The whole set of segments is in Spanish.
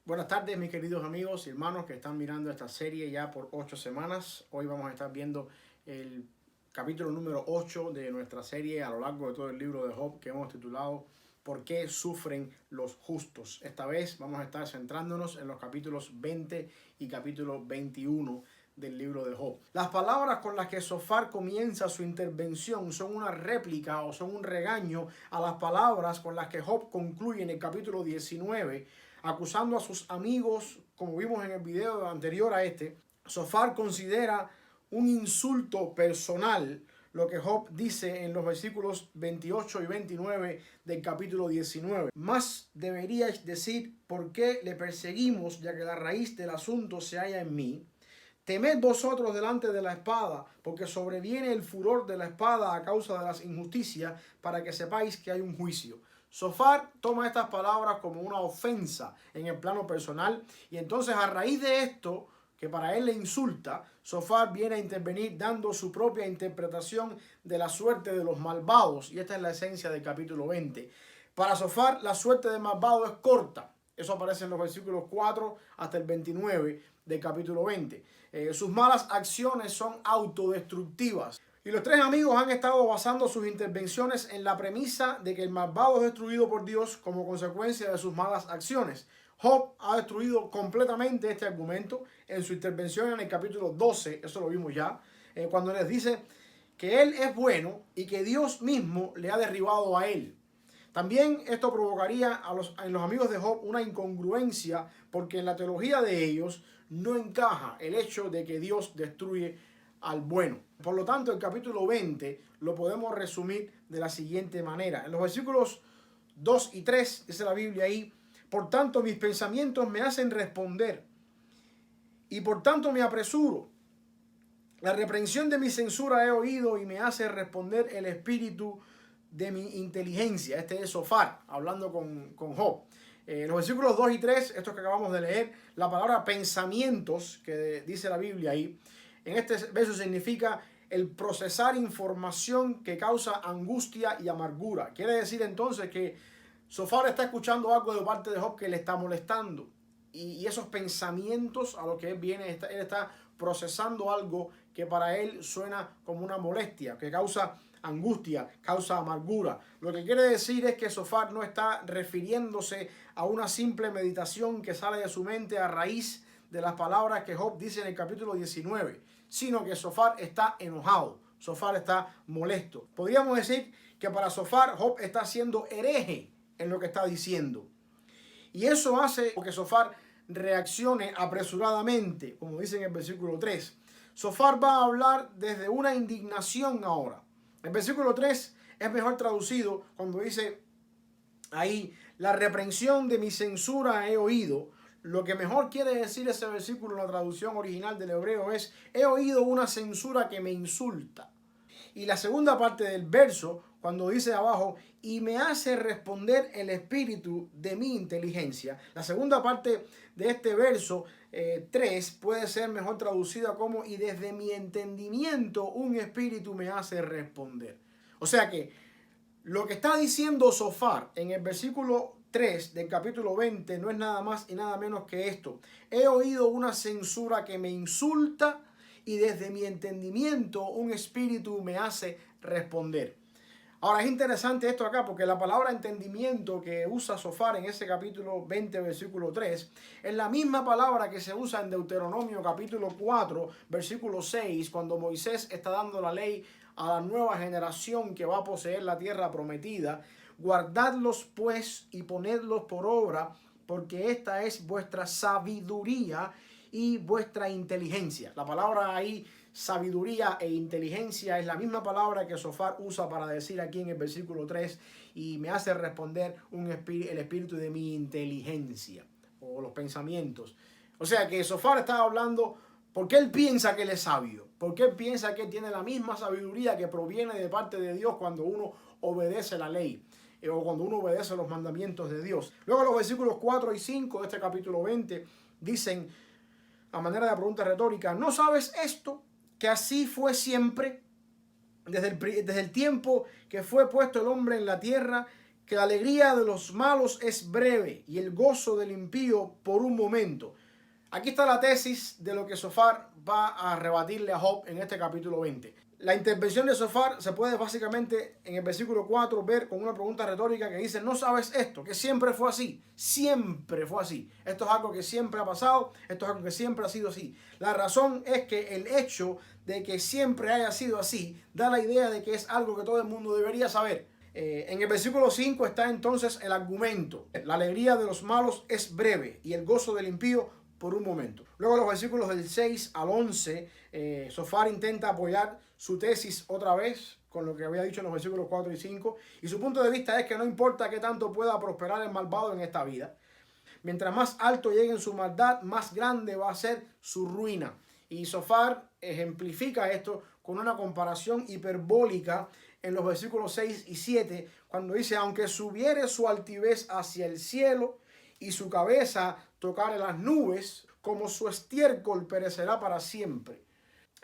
Buenas tardes, mis queridos amigos y hermanos que están mirando esta serie ya por 8 semanas. Hoy vamos a estar viendo el capítulo número 8 de nuestra serie a lo largo de todo el libro de Job que hemos titulado ¿Por qué sufren los justos? Esta vez vamos a estar centrándonos en los capítulos 20 y capítulo 21 del libro de Job. Las palabras con las que Sofar comienza su intervención son una réplica o son un regaño a las palabras con las que Job concluye en el capítulo 19, acusando a sus amigos, como vimos en el video anterior a este. Sofar considera un insulto personal lo que Job dice en los versículos 28 y 29 del capítulo 19. Más deberíais decir, ¿por qué le perseguimos, ya que la raíz del asunto se halla en mí? Temed vosotros delante de la espada, porque sobreviene el furor de la espada a causa de las injusticias, para que sepáis que hay un juicio. Sofar toma estas palabras como una ofensa en el plano personal, y entonces a raíz de esto, que para él le insulta, Sofar viene a intervenir dando su propia interpretación de la suerte de los malvados, y esta es la esencia del capítulo 20. Para Sofar, la suerte del malvado es corta. Eso aparece en los versículos 4 hasta el 29 del capítulo 20. Sus malas acciones son autodestructivas. Y los tres amigos han estado basando sus intervenciones en la premisa de que el malvado es destruido por Dios como consecuencia de sus malas acciones. Job ha destruido completamente este argumento en su intervención en el capítulo 12, eso lo vimos ya, cuando les dice que él es bueno y que Dios mismo le ha derribado a él. También esto provocaría en los amigos de Job una incongruencia, porque en la teología de ellos no encaja el hecho de que Dios destruye al bueno. Por lo tanto, el capítulo 20 lo podemos resumir de la siguiente manera. En los versículos 2 y 3 dice la Biblia ahí: por tanto mis pensamientos me hacen responder y por tanto me apresuro. La reprensión de mi censura he oído y me hace responder el espíritu de mi inteligencia. Este es Sofar hablando con Job. Los versículos 2 y 3, estos que acabamos de leer, la palabra pensamientos que dice la Biblia ahí, en este verso significa el procesar información que causa angustia y amargura. Quiere decir entonces que Sofar está escuchando algo de parte de Job que le está molestando. Y esos pensamientos a los que él viene, él está procesando algo que para él suena como una molestia, que causa angustia, causa amargura. Lo que quiere decir es que Sofar no está refiriéndose a una simple meditación que sale de su mente a raíz de las palabras que Job dice en el capítulo 19, sino que Sofar está enojado, Sofar está molesto. Podríamos decir que para Sofar, Job está siendo hereje en lo que está diciendo. Y eso hace que Sofar reaccione apresuradamente, como dice en el versículo 3. Sofar va a hablar desde una indignación ahora. El versículo 3 es mejor traducido cuando dice ahí, la reprensión de mi censura he oído. Lo que mejor quiere decir ese versículo en la traducción original del hebreo es: he oído una censura que me insulta. Y la segunda parte del verso, cuando dice abajo, y me hace responder el espíritu de mi inteligencia. La segunda parte de este verso 3 puede ser mejor traducida como, y desde mi entendimiento un espíritu me hace responder. O sea que lo que está diciendo Sofar en el versículo 3 del capítulo 20 no es nada más y nada menos que esto: he oído una censura que me insulta y desde mi entendimiento un espíritu me hace responder. Ahora es interesante esto acá, porque la palabra entendimiento que usa Sofar en ese capítulo 20 versículo 3 es la misma palabra que se usa en Deuteronomio capítulo 4 versículo 6, cuando Moisés está dando la ley a la nueva generación que va a poseer la tierra prometida. Guardadlos pues y ponedlos por obra, porque esta es vuestra sabiduría y vuestra inteligencia. La palabra ahí, sabiduría e inteligencia, es la misma palabra que Sofar usa para decir aquí en el versículo 3, y me hace responder el espíritu de mi inteligencia, o los pensamientos. O sea que Sofar está hablando porque él piensa que él es sabio, porque él piensa que él tiene la misma sabiduría que proviene de parte de Dios cuando uno obedece la ley, o cuando uno obedece los mandamientos de Dios. Luego los versículos 4 y 5 de este capítulo 20 dicen, a manera de pregunta retórica: ¿no sabes esto? Que así fue siempre, desde el tiempo que fue puesto el hombre en la tierra, que la alegría de los malos es breve y el gozo del impío por un momento. Aquí está la tesis de lo que Sofar va a rebatirle a Job en este capítulo 20. La intervención de Sofar se puede básicamente en el versículo 4 ver con una pregunta retórica que dice: ¿no sabes esto? Que siempre fue así, siempre fue así. Esto es algo que siempre ha pasado, esto es algo que siempre ha sido así. La razón es que el hecho de que siempre haya sido así da la idea de que es algo que todo el mundo debería saber. En el versículo 5 está entonces el argumento: la alegría de los malos es breve y el gozo del impío por un momento. Luego los versículos del 6 al 11, Sofar intenta apoyar su tesis otra vez con lo que había dicho en los versículos 4 y 5, y su punto de vista es que no importa qué tanto pueda prosperar el malvado en esta vida, mientras más alto llegue en su maldad, más grande va a ser su ruina. Y Sofar ejemplifica esto con una comparación hiperbólica en los versículos 6 y 7, cuando dice: aunque subiere su altivez hacia el cielo y su cabeza tocare las nubes, como su estiércol perecerá para siempre.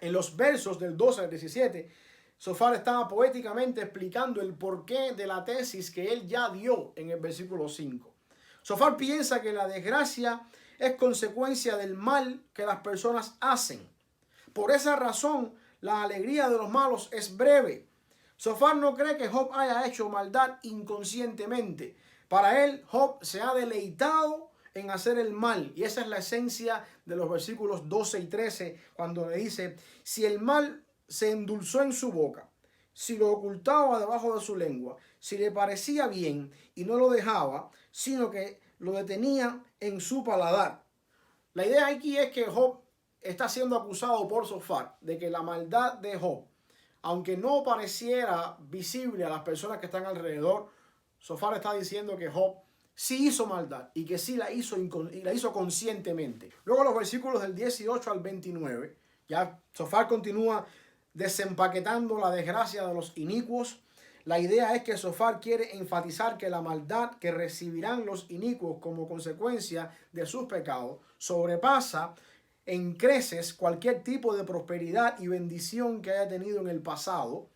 En los versos del 12 al 17, Sofar estaba poéticamente explicando el porqué de la tesis que él ya dio en el versículo 5. Sofar piensa que la desgracia es consecuencia del mal que las personas hacen. Por esa razón, la alegría de los malos es breve. Sofar no cree que Job haya hecho maldad inconscientemente. Para él, Job se ha deleitado en hacer el mal. Y esa es la esencia de los versículos 12 y 13, cuando le dice: si el mal se endulzó en su boca, si lo ocultaba debajo de su lengua, si le parecía bien y no lo dejaba, sino que lo detenía en su paladar. La idea aquí es que Job está siendo acusado por Sofar de que la maldad de Job, aunque no pareciera visible a las personas que están alrededor, Sofar está diciendo que Job sí hizo maldad y que sí la hizo conscientemente. Luego los versículos del 18 al 29, ya Sofar continúa desempaquetando la desgracia de los inicuos. La idea es que Sofar quiere enfatizar que la maldad que recibirán los inicuos como consecuencia de sus pecados sobrepasa en creces cualquier tipo de prosperidad y bendición que haya tenido en el pasado.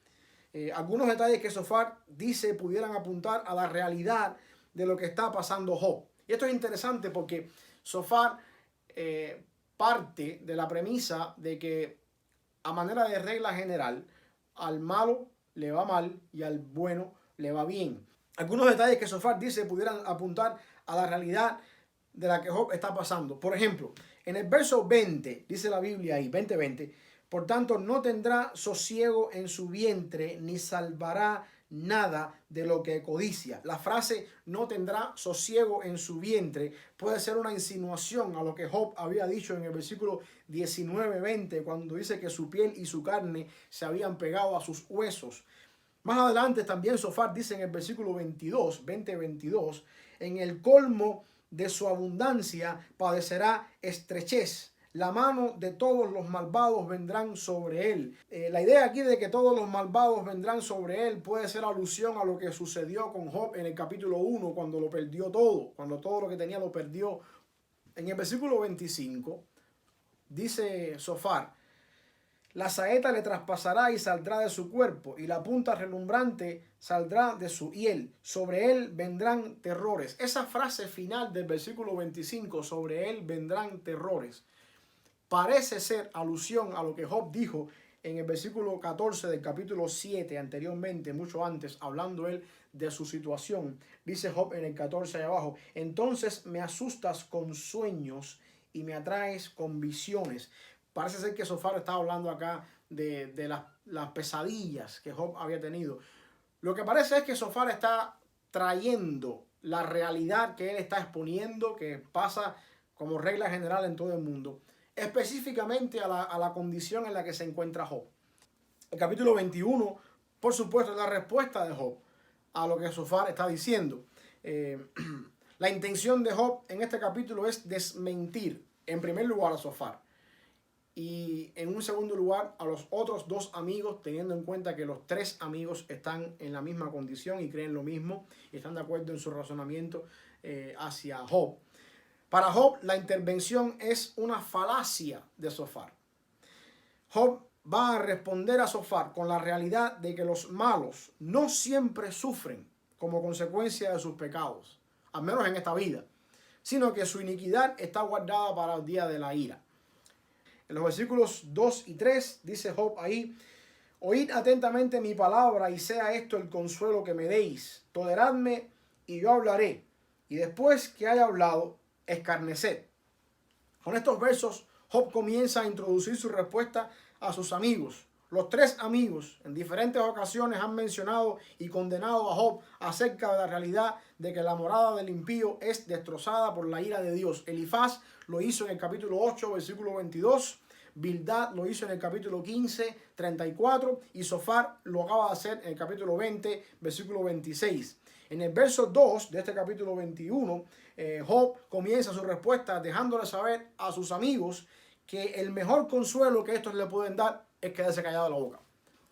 Algunos detalles que Sofar dice pudieran apuntar a la realidad de lo que está pasando Job. Y esto es interesante porque Sofar parte de la premisa de que, a manera de regla general, al malo le va mal y al bueno le va bien. Algunos detalles que Sofar dice pudieran apuntar a la realidad de la que Job está pasando. Por ejemplo, en el verso 20, dice la Biblia ahí, 20:20, por tanto no tendrá sosiego en su vientre, ni salvará nada de lo que codicia. La frase no tendrá sosiego en su vientre puede ser una insinuación a lo que Job había dicho en el versículo 19:20, cuando dice que su piel y su carne se habían pegado a sus huesos. Más adelante también Sofar dice en el versículo 20:22, en el colmo de su abundancia padecerá estrechez. La mano de todos los malvados vendrán sobre él. La idea aquí de que todos los malvados vendrán sobre él puede ser alusión a lo que sucedió con Job en el capítulo 1, cuando lo perdió todo, cuando todo lo que tenía lo perdió. En el versículo 25 dice Sofar: la saeta le traspasará y saldrá de su cuerpo, y la punta relumbrante saldrá de su hiel. Sobre él vendrán terrores. Esa frase final del versículo 25, sobre él vendrán terrores, parece ser alusión a lo que Job dijo en el versículo 14 del capítulo 7 anteriormente, mucho antes, hablando él de su situación. Dice Job en el 14 de abajo: entonces me asustas con sueños y me atraes con visiones. Parece ser que Sofar está hablando acá de las pesadillas que Job había tenido. Lo que parece es que Sofar está trayendo la realidad que él está exponiendo, que pasa como regla general en todo el mundo, específicamente a la condición en la que se encuentra Job. El capítulo 21, por supuesto, es la respuesta de Job a lo que Sofar está diciendo. La intención de Job en este capítulo es desmentir, en primer lugar, a Sofar, y en un segundo lugar a los otros dos amigos, teniendo en cuenta que los tres amigos están en la misma condición y creen lo mismo y están de acuerdo en su razonamiento hacia Job. Para Job, la intervención es una falacia de Sofar. Job va a responder a Sofar con la realidad de que los malos no siempre sufren como consecuencia de sus pecados, al menos en esta vida, sino que su iniquidad está guardada para el día de la ira. En los versículos 2 y 3 dice Job ahí: oíd atentamente mi palabra y sea esto el consuelo que me deis. Toleradme y yo hablaré, y después que haya hablado, escarneced. Con estos versos, Job comienza a introducir su respuesta a sus amigos. Los tres amigos en diferentes ocasiones han mencionado y condenado a Job acerca de la realidad de que la morada del impío es destrozada por la ira de Dios. Elifaz lo hizo en el capítulo 8, versículo 22. Bildad lo hizo en el capítulo 15, 34. Y Zofar lo acaba de hacer en el capítulo 20, versículo 26. En el verso 2 de este capítulo 21, Job comienza su respuesta dejándole saber a sus amigos que el mejor consuelo que estos le pueden dar es quedarse callado la boca.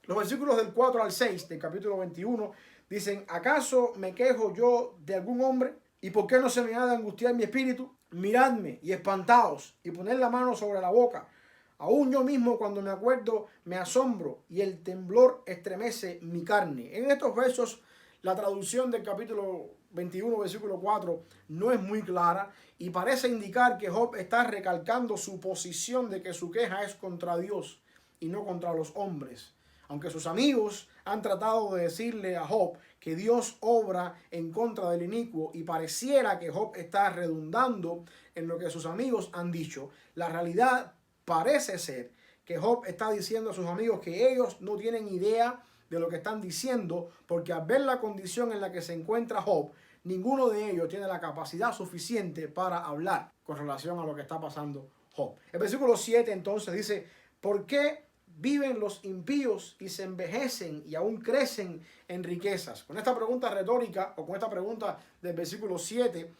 Los versículos del 4 al 6 del capítulo 21 dicen: ¿acaso me quejo yo de algún hombre? ¿Y por qué no se me ha de angustiar mi espíritu? Miradme y espantaos y poned la mano sobre la boca. Aún yo mismo cuando me acuerdo me asombro y el temblor estremece mi carne. En estos versos la traducción del capítulo 21, versículo 4 no es muy clara y parece indicar que Job está recalcando su posición de que su queja es contra Dios y no contra los hombres. Aunque sus amigos han tratado de decirle a Job que Dios obra en contra del inicuo y pareciera que Job está redundando en lo que sus amigos han dicho, la realidad parece ser que Job está diciendo a sus amigos que ellos no tienen idea de lo que están diciendo, porque al ver la condición en la que se encuentra Job, ninguno de ellos tiene la capacidad suficiente para hablar con relación a lo que está pasando Job. El versículo 7 entonces dice: ¿por qué viven los impíos y se envejecen y aún crecen en riquezas? Con esta pregunta retórica o con esta pregunta del versículo 7,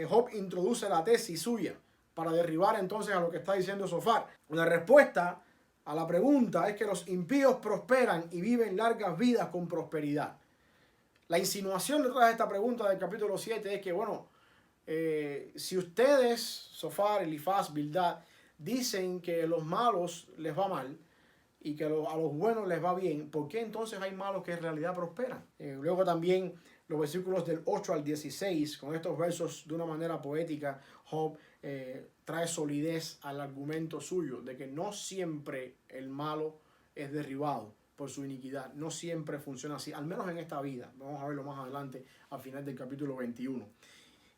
Job introduce la tesis suya para derribar entonces a lo que está diciendo Zofar. La respuesta a la pregunta es que los impíos prosperan y viven largas vidas con prosperidad. La insinuación detrás de esta pregunta del capítulo 7 es que, bueno, si ustedes, Zofar, Elifaz, Bildad, dicen que a los malos les va mal y que a los buenos les va bien, ¿por qué entonces hay malos que en realidad prosperan? Luego también los versículos del 8 al 16, con estos versos de una manera poética, Job trae solidez al argumento suyo de que no siempre el malo es derribado por su iniquidad. No siempre funciona así, al menos en esta vida. Vamos a verlo más adelante al final del capítulo 21.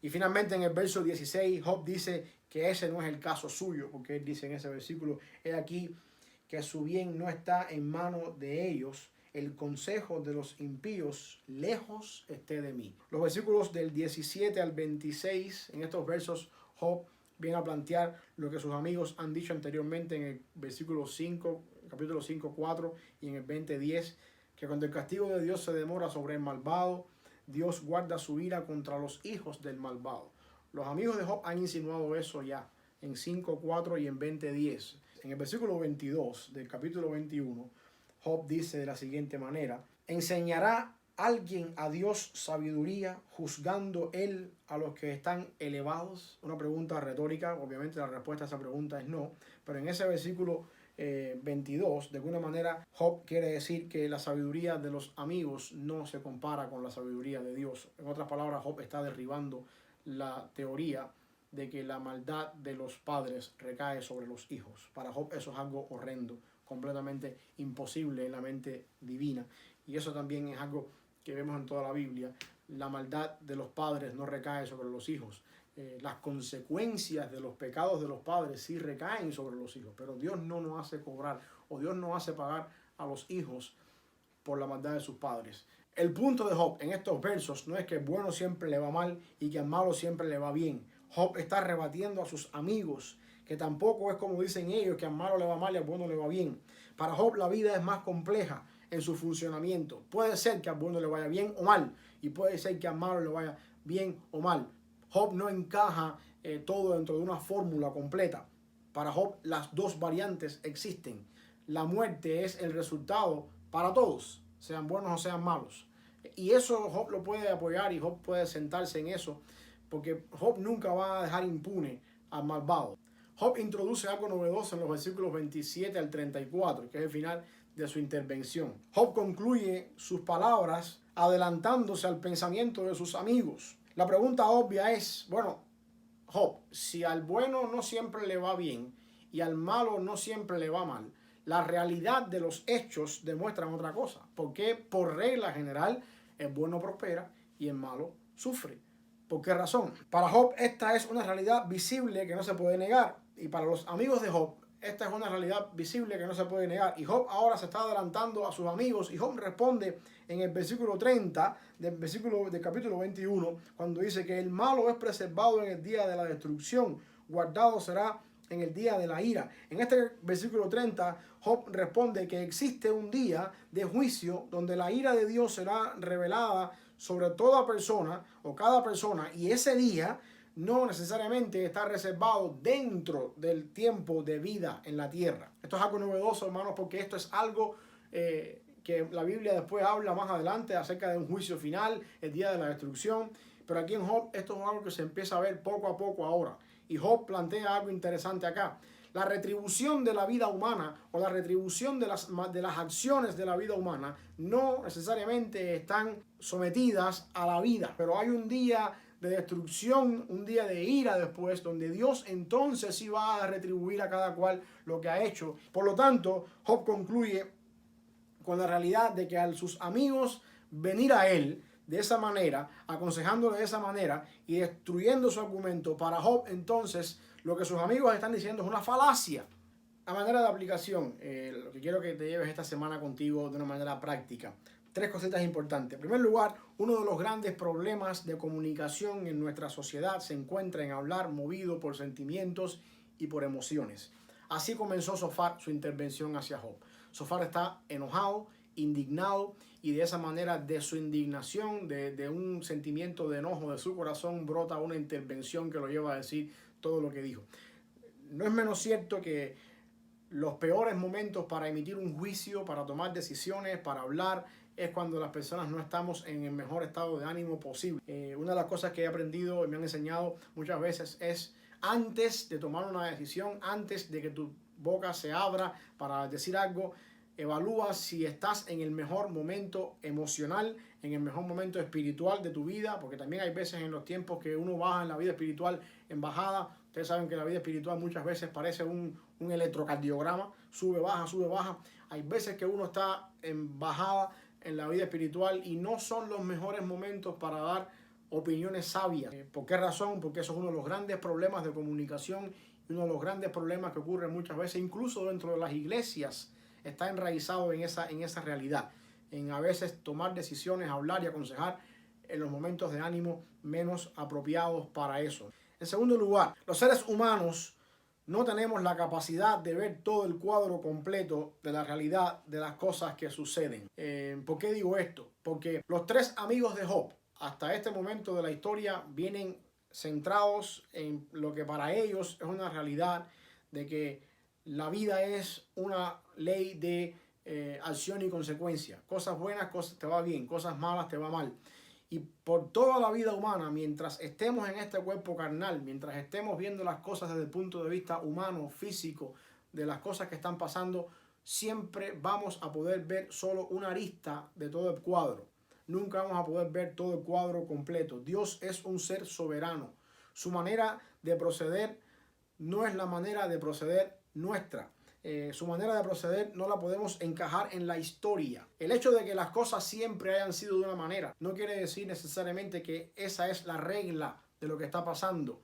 Y finalmente en el verso 16 Job dice que ese no es el caso suyo, porque él dice en ese versículo: he aquí que su bien no está en manos de ellos, el consejo de los impíos lejos esté de mí. Los versículos del 17 al 26, en estos versos Job viene a plantear lo que sus amigos han dicho anteriormente en el versículo 5, capítulo 5, 4 y en el 20, 10, que cuando el castigo de Dios se demora sobre el malvado, Dios guarda su ira contra los hijos del malvado. Los amigos de Job han insinuado eso ya en 5, 4 y en 20, 10. En el versículo 22 del capítulo 21, Job dice de la siguiente manera: ¿enseñará alguien a Dios sabiduría, juzgando él a los que están elevados? Una pregunta retórica, obviamente la respuesta a esa pregunta es no, pero en ese versículo 22, de alguna manera Job quiere decir que la sabiduría de los amigos no se compara con la sabiduría de Dios. En otras palabras, Job está derribando la teoría de que la maldad de los padres recae sobre los hijos. Para Job eso es algo horrendo, completamente imposible en la mente divina. Y eso también es algo que vemos en toda la Biblia. La maldad de los padres no recae sobre los hijos. Las consecuencias de los pecados de los padres sí recaen sobre los hijos, pero Dios no nos hace cobrar o Dios no hace pagar a los hijos por la maldad de sus padres. El punto de Job en estos versos no es que al bueno siempre le va mal y que al malo siempre le va bien. Job está rebatiendo a sus amigos que tampoco es como dicen ellos, que al malo le va mal y al bueno le va bien. Para Job la vida es más compleja en su funcionamiento. Puede ser que al bueno le vaya bien o mal, y puede ser que al malo le vaya bien o mal. Job no encaja todo dentro de una fórmula completa. Para Job las dos variantes existen. La muerte es el resultado para todos, sean buenos o sean malos. Y eso Job lo puede apoyar y Job puede sentarse en eso, porque Job nunca va a dejar impune al malvado. Job introduce algo novedoso en los versículos 27 al 34, que es el final de su intervención. Job concluye sus palabras adelantándose al pensamiento de sus amigos. La pregunta obvia es, bueno, Job, si al bueno no siempre le va bien y al malo no siempre le va mal, la realidad de los hechos demuestran otra cosa. Porque por regla general el bueno prospera y el malo sufre. ¿Por qué razón? Para Job esta es una realidad visible que no se puede negar. Y para los amigos de Job esta es una realidad visible que no se puede negar. Y Job ahora se está adelantando a sus amigos. Y Job responde en el versículo 30 del capítulo 21, cuando dice que el malo es preservado en el día de la destrucción, guardado será en el día de la ira. En este versículo 30, Job responde que existe un día de juicio donde la ira de Dios será revelada sobre toda persona o cada persona, y ese día no necesariamente está reservado dentro del tiempo de vida en la tierra. Esto es algo novedoso, hermanos, porque esto es algo que la Biblia después habla más adelante acerca de un juicio final, el día de la destrucción. Pero aquí en Job esto es algo que se empieza a ver poco a poco ahora. Y Job plantea algo interesante acá. La retribución de la vida humana o la retribución de las acciones de la vida humana no necesariamente están sometidas a la vida, pero hay un día de destrucción, un día de ira después, donde Dios entonces sí va a retribuir a cada cual lo que ha hecho. Por lo tanto, Job concluye con la realidad de que a sus amigos venir a él de esa manera, aconsejándole de esa manera y destruyendo su argumento, para Job entonces lo que sus amigos están diciendo es una falacia. A manera de aplicación, lo que quiero que te lleves esta semana contigo de una manera práctica. Tres cositas importantes. En primer lugar, uno de los grandes problemas de comunicación en nuestra sociedad se encuentra en hablar movido por sentimientos y por emociones. Así comenzó Sofar su intervención hacia Job. Sofar está enojado, indignado, y de esa manera, de su indignación, de un sentimiento de enojo de su corazón, brota una intervención que lo lleva a decir todo lo que dijo. No es menos cierto que los peores momentos para emitir un juicio, para tomar decisiones, para hablar, es cuando las personas no estamos en el mejor estado de ánimo posible. Una de las cosas que he aprendido y me han enseñado muchas veces es, antes de tomar una decisión, antes de que tu boca se abra para decir algo, evalúa si estás en el mejor momento emocional, en el mejor momento espiritual de tu vida, porque también hay veces en los tiempos que uno baja en la vida espiritual en bajada. Ustedes saben que la vida espiritual muchas veces parece un electrocardiograma, sube, baja, sube, baja. Hay veces que uno está en bajada en la vida espiritual y no son los mejores momentos para dar opiniones sabias. ¿Por qué razón? Porque eso es uno de los grandes problemas de comunicación y uno de los grandes problemas que ocurren muchas veces, incluso dentro de las iglesias, está enraizado en esa realidad, en a veces tomar decisiones, hablar y aconsejar en los momentos de ánimo menos apropiados para eso. En segundo lugar, los seres humanos no tenemos la capacidad de ver todo el cuadro completo de la realidad de las cosas que suceden. ¿Por qué digo esto? Porque los tres amigos de Job, hasta este momento de la historia, vienen centrados en lo que para ellos es una realidad de que la vida es una ley de acción y consecuencia. Cosas buenas, cosas te va bien, cosas malas te va mal. Y por toda la vida humana, mientras estemos en este cuerpo carnal, mientras estemos viendo las cosas desde el punto de vista humano, físico, de las cosas que están pasando, siempre vamos a poder ver solo una arista de todo el cuadro. Nunca vamos a poder ver todo el cuadro completo. Dios es un ser soberano. Su manera de proceder no es la manera de proceder nuestra. Su manera de proceder no la podemos encajar en la historia. El hecho de que las cosas siempre hayan sido de una manera no quiere decir necesariamente que esa es la regla de lo que está pasando.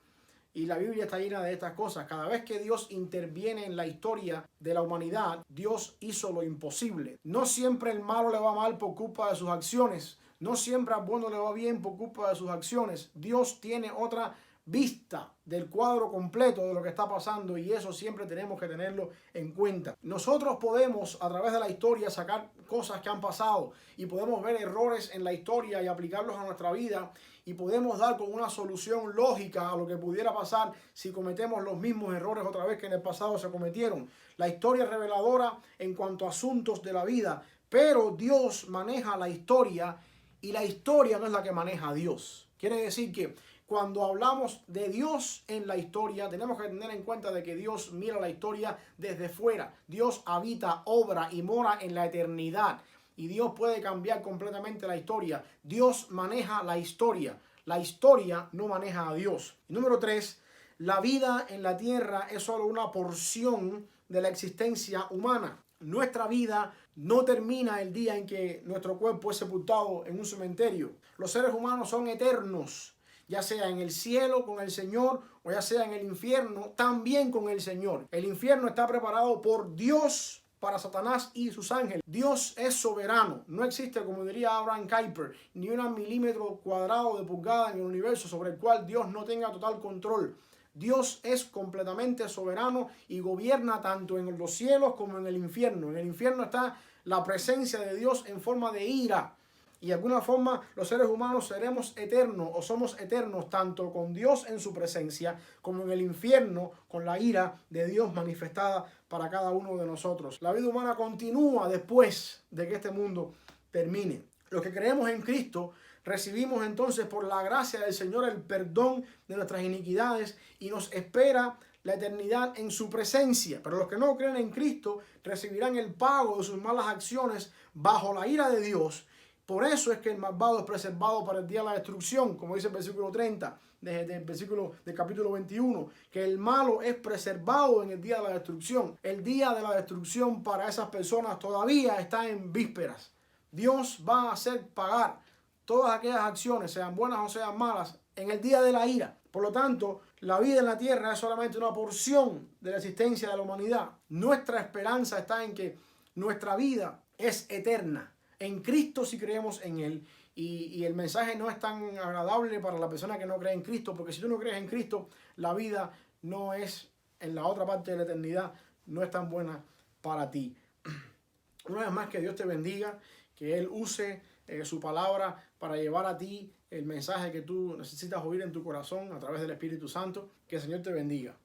Y la Biblia está llena de estas cosas. Cada vez que Dios interviene en la historia de la humanidad, Dios hizo lo imposible. No siempre el malo le va mal por culpa de sus acciones. No siempre al bueno le va bien por culpa de sus acciones. Dios tiene otra vista del cuadro completo de lo que está pasando, y eso siempre tenemos que tenerlo en cuenta. Nosotros podemos a través de la historia sacar cosas que han pasado y podemos ver errores en la historia y aplicarlos a nuestra vida, y podemos dar con una solución lógica a lo que pudiera pasar si cometemos los mismos errores otra vez que en el pasado se cometieron. La historia es reveladora en cuanto a asuntos de la vida, pero Dios maneja la historia y la historia no es la que maneja a Dios. Quiere decir que cuando hablamos de Dios en la historia, tenemos que tener en cuenta de que Dios mira la historia desde fuera. Dios habita, obra y mora en la eternidad. y Dios puede cambiar completamente la historia. Dios maneja la historia. La historia no maneja a Dios. Y número 3, la vida en la tierra es solo una porción de la existencia humana. Nuestra vida no termina el día en que nuestro cuerpo es sepultado en un cementerio. Los seres humanos son eternos, ya sea en el cielo con el Señor o ya sea en el infierno también con el Señor. El infierno está preparado por Dios para Satanás y sus ángeles. Dios es soberano. No existe, como diría Abraham Kuyper, ni un milímetro cuadrado de pulgada en el universo sobre el cual Dios no tenga total control. Dios es completamente soberano y gobierna tanto en los cielos como en el infierno. En el infierno está la presencia de Dios en forma de ira. Y de alguna forma los seres humanos seremos eternos o somos eternos tanto con Dios en su presencia como en el infierno con la ira de Dios manifestada para cada uno de nosotros. La vida humana continúa después de que este mundo termine. Los que creemos en Cristo recibimos entonces por la gracia del Señor el perdón de nuestras iniquidades y nos espera la eternidad en su presencia. Pero los que no creen en Cristo recibirán el pago de sus malas acciones bajo la ira de Dios. Por eso es que el malvado es preservado para el día de la destrucción, como dice el versículo 30 del capítulo 21, que el malo es preservado en el día de la destrucción. El día de la destrucción para esas personas todavía está en vísperas. Dios va a hacer pagar todas aquellas acciones, sean buenas o sean malas, en el día de la ira. Por lo tanto, la vida en la tierra es solamente una porción de la existencia de la humanidad. Nuestra esperanza está en que nuestra vida es eterna. En Cristo si creemos en Él. Y el mensaje no es tan agradable para la persona que no cree en Cristo, porque si tú no crees en Cristo, la vida no es, en la otra parte de la eternidad, no es tan buena para ti. Una vez más, que Dios te bendiga, que Él use su palabra para llevar a ti el mensaje que tú necesitas oír en tu corazón a través del Espíritu Santo. Que el Señor te bendiga.